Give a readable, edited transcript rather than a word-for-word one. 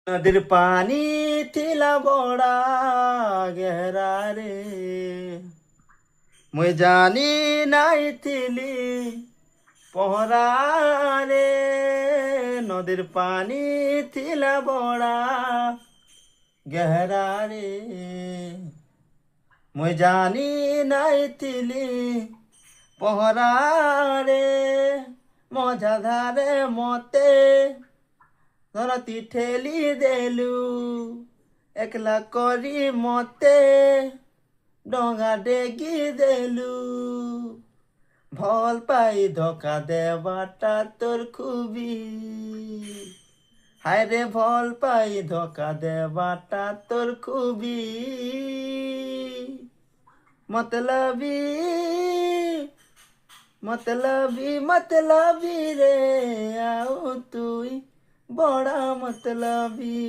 নদীর পানি থিলা বড়া গেহরা রে মুই জানি নাই থিলি পহরা রে নদীর পানি থিলা বড়া গেহরা রে মুই জানি নাই থিলি পহরা রে মজা ধারে মতে ধরতি ঠেলি দেলু একলা করি মতে ডঙ্গা ডেগি দেলু ভল পাই ধোকা দেবাটা তোর খুবই হায় রে ভল পাই ধোকা দেবাটা তোর খুবই মতলবি মতলবি মতলবি রে আও তুই বড়া মতলবি।